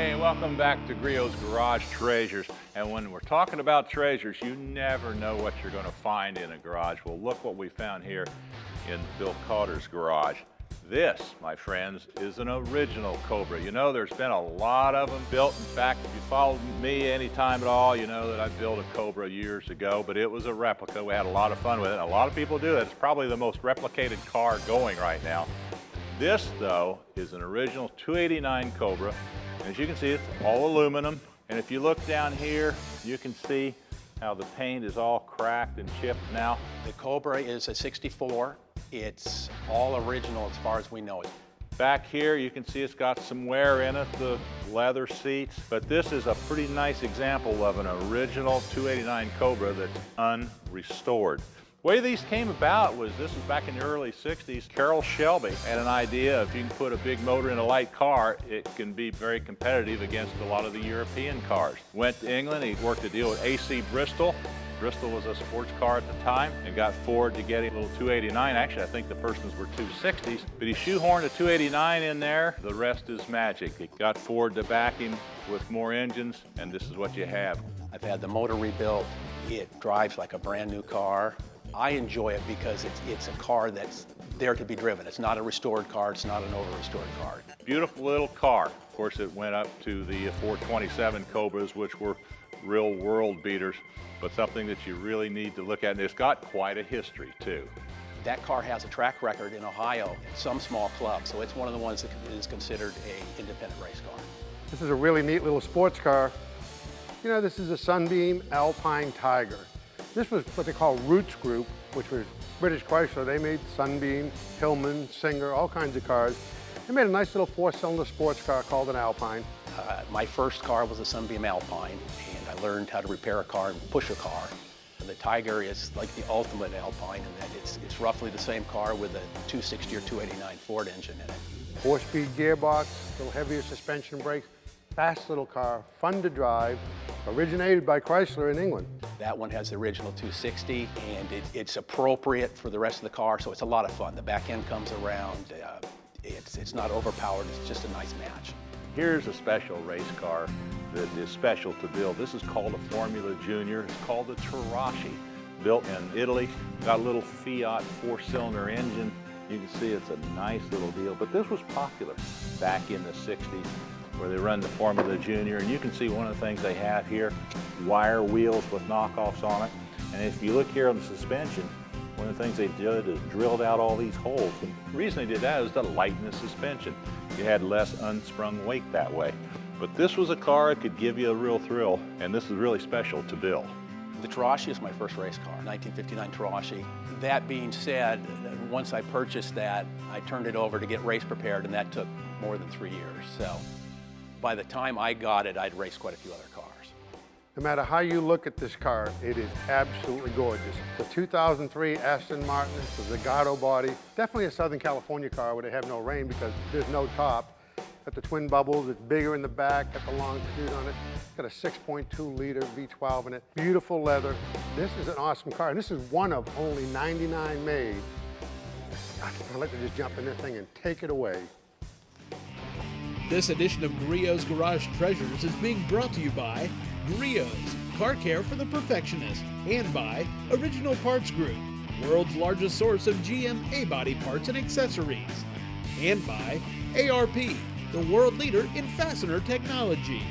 Hey, welcome back to Griot's Garage Treasures. And when we're talking about treasures, you never know what you're going to find in a garage. Well, look what we found here in Bill Carter's garage. This, my friends, is an original Cobra. You know, there's been a lot of them built. In fact, if you followed me any time at all, you know that I built a Cobra years ago, but it was a replica. We had a lot of fun with it. A lot of people do it. It's probably the most replicated car going right now. This, though, is an original 289 Cobra. As you can see, it's all aluminum. And if you look down here, you can see how the paint is all cracked and chipped now. The Cobra is a 64. It's all original as far as we know it. Back here, you can see it's got some wear in it, the leather seats. But this is a pretty nice example of an original 289 Cobra that's unrestored. The way these came about was, this was back in the early 60s. Carroll Shelby had an idea, if you can put a big motor in a light car, it can be very competitive against a lot of the European cars. Went to England, he worked a deal with AC Bristol. Bristol was a sports car at the time, and got Ford to get a little 289. Actually, I think the first ones were 260s, but he shoehorned a 289 in there. The rest is magic. It got Ford to back him with more engines, and this is what you have. I've had the motor rebuilt. It drives like a brand new car. I enjoy it because it's a car that's there to be driven. It's not a restored car, it's not an over-restored car. Beautiful little car. Of course, it went up to the 427 Cobras, which were real world beaters, but something that you really need to look at, and it's got quite a history too. That car has a track record in Ohio in some small clubs, so it's one of the ones that is considered an independent race car. This is a really neat little sports car. You know, this is a Sunbeam Alpine Tiger. This was what they call Roots Group, which was British Chrysler. They made Sunbeam, Hillman, Singer, all kinds of cars. They made a nice little four-cylinder sports car called an Alpine. My first car was a Sunbeam Alpine, and I learned how to repair a car and push a car. And the Tiger is like the ultimate Alpine in that it's roughly the same car with a 260 or 289 Ford engine in it. 4-speed gearbox, a little heavier suspension brakes, fast little car, fun to drive, originated by Chrysler in England. That one has the original 260, and it's appropriate for the rest of the car, so it's a lot of fun. The back end comes around. It's not overpowered, it's just a nice match. Here's a special race car that is special to build. This is called a Formula Junior. It's called the Tarashi. Built in Italy, got a little Fiat 4-cylinder engine. You can see it's a nice little deal, but this was popular back in the 60s, where they run the Formula Junior, and you can see one of the things they have here, wire wheels with knockoffs on it. And if you look here on the suspension, one of the things they did is drilled out all these holes. And the reason they did that is to lighten the suspension. You had less unsprung weight that way. But this was a car that could give you a real thrill, and this is really special to Bill. The Tarashi is my first race car, 1959 Tarashi. That being said, once I purchased that, I turned it over to get race prepared, and that took more than 3 years. So by the time I got it, I'd raced quite a few other cars. No matter how you look at this car, it is absolutely gorgeous. It's a 2003 Aston Martin, it's a Zagato body. Definitely a Southern California car where they have no rain because there's no top. Got the twin bubbles, it's bigger in the back, got the long chute on it. It's got a 6.2 liter V12 in it. Beautiful leather. This is an awesome car, and this is one of only 99 made. I'd like to just jump in this thing and take it away. This edition of Griot's Garage Treasures is being brought to you by Griot's, car care for the perfectionist, and by Original Parts Group, world's largest source of GM A-body parts and accessories, and by ARP, the world leader in fastener technology.